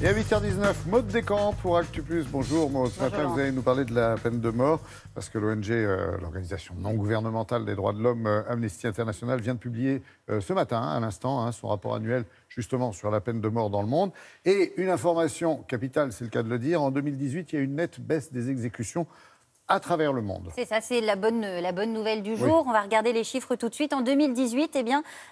Et à 8h19, Maud Descamps pour Actu Plus. Bonjour Maud, ce matin vous allez nous parler de la peine de mort parce que l'ONG, l'organisation non gouvernementale des droits de l'homme, Amnesty International, vient de publier ce matin, à l'instant, son rapport annuel justement sur la peine de mort dans le monde. Et une information capitale, c'est le cas de le dire, en 2018, il y a une nette baisse des exécutions à travers le monde. C'est ça, c'est la bonne nouvelle du jour. Oui. On va regarder les chiffres tout de suite. En 2018,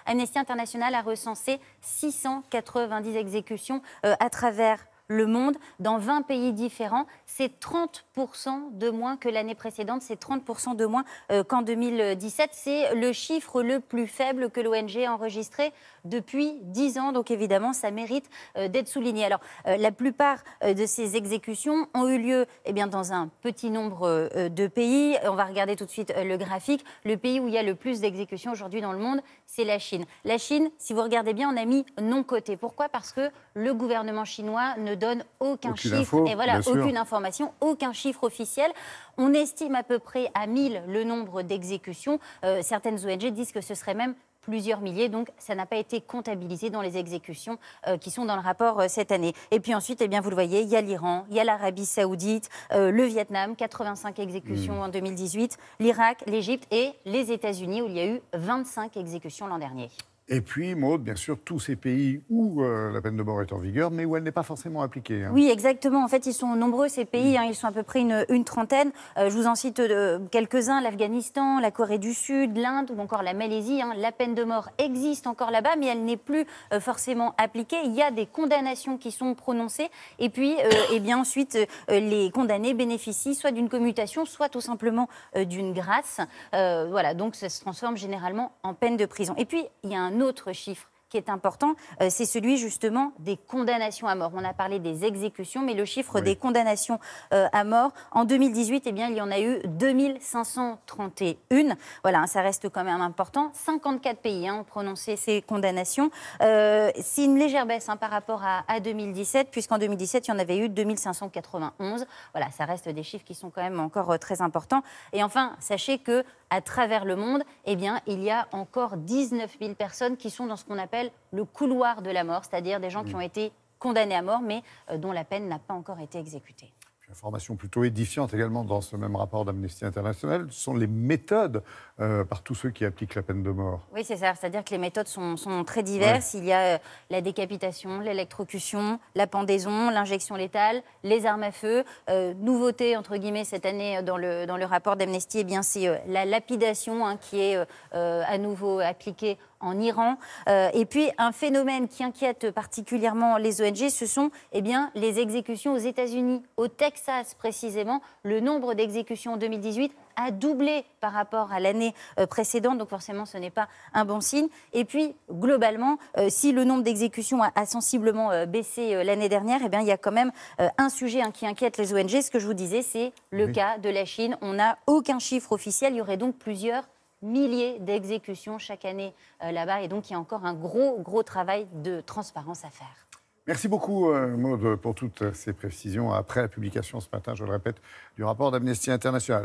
Amnesty International a recensé 690 exécutions à travers le monde, dans 20 pays différents. C'est 30% de moins que l'année précédente, c'est 30% de moins qu'en 2017. C'est le chiffre le plus faible que l'ONG a enregistré depuis 10 ans. Donc évidemment, ça mérite d'être souligné. Alors, la plupart de ces exécutions ont eu lieu dans un petit nombre de pays. On va regarder tout de suite le graphique. Le pays où il y a le plus d'exécutions aujourd'hui dans le monde, c'est la Chine. La Chine, si vous regardez bien, on a mis non coté. Pourquoi ? Parce que le gouvernement chinois ne donne aucune chiffre, aucune information, aucun chiffre officiel. On estime à peu près à 1000 le nombre d'exécutions. Certaines ONG disent que ce serait même plusieurs milliers, donc ça n'a pas été comptabilisé dans les exécutions qui sont dans le rapport cette année. Et puis ensuite, vous le voyez, il y a l'Iran, il y a l'Arabie Saoudite, le Vietnam, 85 exécutions en 2018, l'Irak, l'Égypte et les États-Unis où il y a eu 25 exécutions l'an dernier. Et puis, Maud, bien sûr, tous ces pays où la peine de mort est en vigueur, mais où elle n'est pas forcément appliquée. Oui, exactement. En fait, ils sont nombreux, ces pays. Ils sont à peu près une trentaine. Je vous en cite quelques-uns. L'Afghanistan, la Corée du Sud, l'Inde ou encore la Malaisie. La peine de mort existe encore là-bas, mais elle n'est plus forcément appliquée. Il y a des condamnations qui sont prononcées. Et puis, ensuite, les condamnés bénéficient soit d'une commutation, soit tout simplement d'une grâce. Donc ça se transforme généralement en peine de prison. Et puis, il y a un autre chiffre qui est important, c'est celui justement des condamnations à mort. On a parlé des exécutions, mais le chiffre des condamnations à mort, en 2018, il y en a eu 2531. Voilà, ça reste quand même important. 54 pays ont prononcé ces condamnations. C'est une légère baisse par rapport à 2017, puisqu'en 2017, il y en avait eu 2591. Voilà, ça reste des chiffres qui sont quand même encore très importants. Et enfin, sachez que à travers le monde, il y a encore 19 000 personnes qui sont dans ce qu'on appelle le couloir de la mort, c'est-à-dire des gens qui ont été condamnés à mort, mais dont la peine n'a pas encore été exécutée. Information plutôt édifiante également dans ce même rapport d'Amnesty International, ce sont les méthodes par tous ceux qui appliquent la peine de mort. Oui, c'est ça. C'est-à-dire que les méthodes sont très diverses. Il y a la décapitation, l'électrocution, la pendaison, l'injection létale, les armes à feu. Nouveauté, entre guillemets, cette année dans le rapport d'Amnesty, c'est la lapidation qui est à nouveau appliquée en Iran. Et puis, un phénomène qui inquiète particulièrement les ONG, ce sont les exécutions aux États-Unis. Au Texas, précisément, le nombre d'exécutions en 2018 a doublé par rapport à l'année précédente. Donc, forcément, ce n'est pas un bon signe. Et puis, globalement, si le nombre d'exécutions a sensiblement baissé l'année dernière, il y a quand même un sujet qui inquiète les ONG. Ce que je vous disais, c'est le cas de la Chine. On n'a aucun chiffre officiel. Il y aurait donc plusieurs milliers d'exécutions chaque année là-bas. Et donc, il y a encore un gros travail de transparence à faire. Merci beaucoup, Maud, pour toutes ces précisions après la publication ce matin, je le répète, du rapport d'Amnesty International.